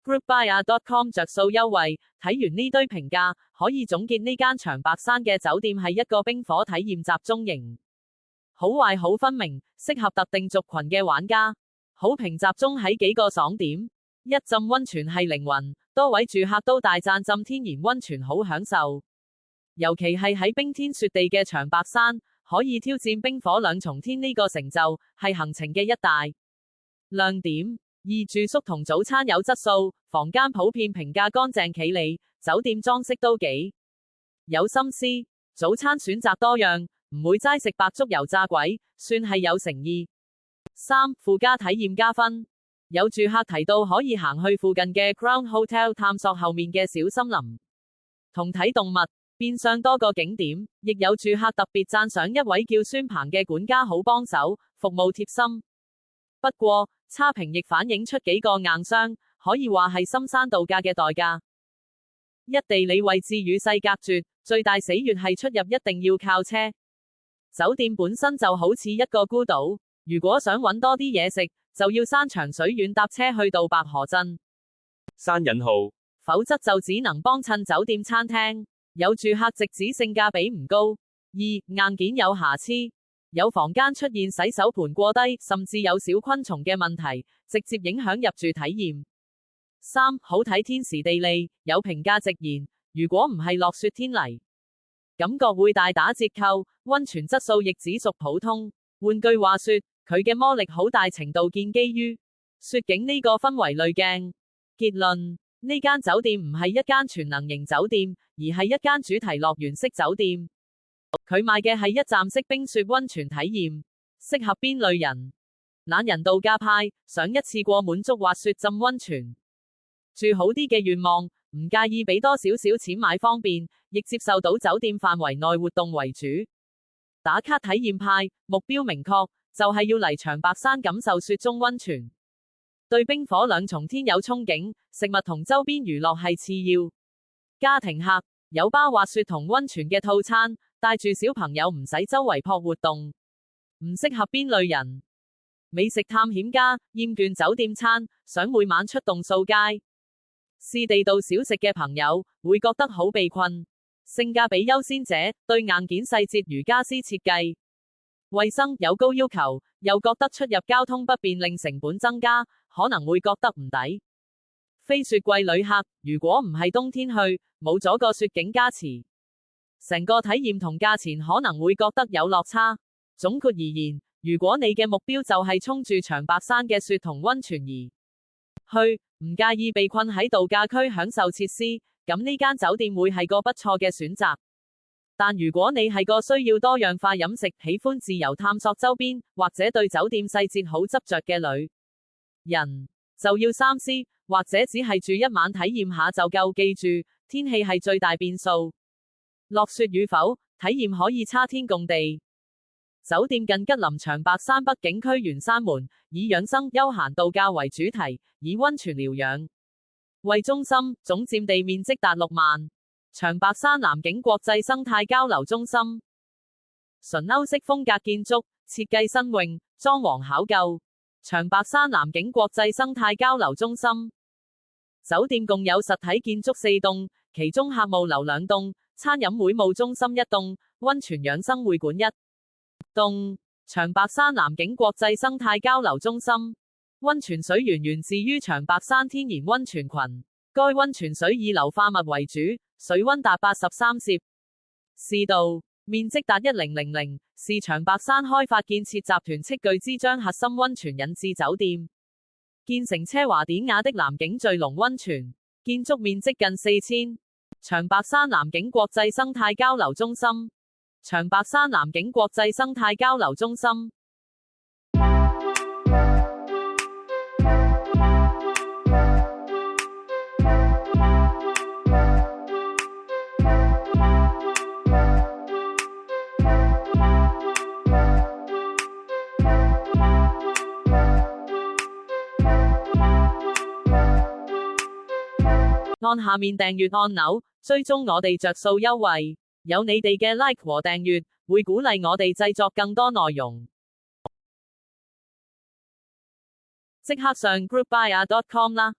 GroupBuyer.com 着數優惠，睇完呢堆評價，可以總結呢間長白山嘅酒店係一個冰火體驗集中營，好壞好分明，適合特定族群嘅玩家。好評集中喺幾個爽點：一、浸溫泉係靈魂，多位住客都大讚浸天然溫泉好享受，尤其係喺冰天雪地嘅長白山，可以挑戰冰火兩重天呢個成就，係行程嘅一大亮點。二、住宿同早餐有質素，房間普遍評價乾淨企理，酒店裝飾都幾有心思，早餐選擇多樣，唔會齋食白粥油炸鬼，算係有誠意。三、附加體驗加分，有住客提到可以行去附近嘅 Crown Hotel 探索後面嘅小森林，同睇動物，變相多個景點。亦有住客特別讚賞一位叫孫鵬嘅管家好幫手，服務貼心。不過，差評亦反映出幾個硬傷，可以話係深山度假嘅代價。一、地理位置與世隔絕，最大死穴係出入一定要靠車。酒店本身就好似一個孤島，如果想揾多啲嘢食，就要山長水遠搭車去到白河鎮山引號，否則就只能幫襯酒店餐廳。有住客直指性價比唔高。二、硬件有瑕疵。有房間出現洗手盆過低，甚至有小昆蟲嘅問題，直接影響入住體驗。三、好睇天時地利，有評價直言，如果唔係落雪天嚟，感覺會大打折扣。溫泉質素亦只屬普通。換句話說，佢嘅魔力好大程度建基於雪景呢個氛圍濾鏡。結論：呢間酒店唔係一間全能型酒店，而係一間主題樂園式酒店。佢賣嘅係一站式冰雪溫泉體驗，適合邊類人？懶人度假派，想一次過滿足滑雪浸溫泉，住好啲嘅願望，唔介意俾多少少錢買方便，亦接受到酒店範圍內活動為主。打卡體驗派，目標明確，就係要嚟長白山感受雪中溫泉。對冰火兩重天有憧憬，食物同周邊娛樂係次要。家庭客，有包滑雪同溫泉嘅套餐，帶住小朋友唔使周圍撲活動，唔適合邊類人？美食探險家，厭倦酒店餐，想每晚出動掃街，試地道小食嘅朋友會覺得好被困。性價比優先者，對硬件細節如家私設計、衛生有高要求，又覺得出入交通不便令成本增加，可能會覺得唔抵。非雪季旅客，如果唔係冬天去，冇咗個雪景加持，成個體驗同價錢可能會覺得有落差。總括而言，如果你嘅目標就係衝住長白山嘅雪同溫泉而去，唔介意被困喺度假區享受設施，咁呢間酒店會係個不錯嘅選擇。但如果你係個需要多樣化飲食、喜歡自由探索周邊，或者對酒店細節好執着嘅旅人，就要三思，或者只係住一晚體驗下就夠。記住，天氣係最大變數。落雪與否，體驗可以差天共地。酒店近吉林長白山北景區圓山門，以養生休閒度假為主題，以溫泉療養為中心，總佔地面積達6萬。長白山南景國際生態交流中心，純歐式風格建築，設計新穎，裝潢考究。長白山南景國際生態交流中心酒店共有實體建築4棟，其中客務樓2棟，餐飲會務中心1棟，溫泉養生會館1棟。長白山南景國際生態交流中心溫泉水源源自於長白山天然溫泉群，該溫泉水以硫化物為主，水溫達83攝氏度，面積達1000，是長白山開發建設集團斥巨資將核心溫泉引至酒店，建成奢華典雅的南景聚龍溫泉，建築面積近4000。長白山南景國際生態交流中心，長白山南景國際生態交流中心。按下面訂閱按鈕，追蹤我哋着數優惠。有你哋嘅 like 和訂閱，會鼓勵我哋製作更多內容。即刻上 GroupBuyer.com 啦！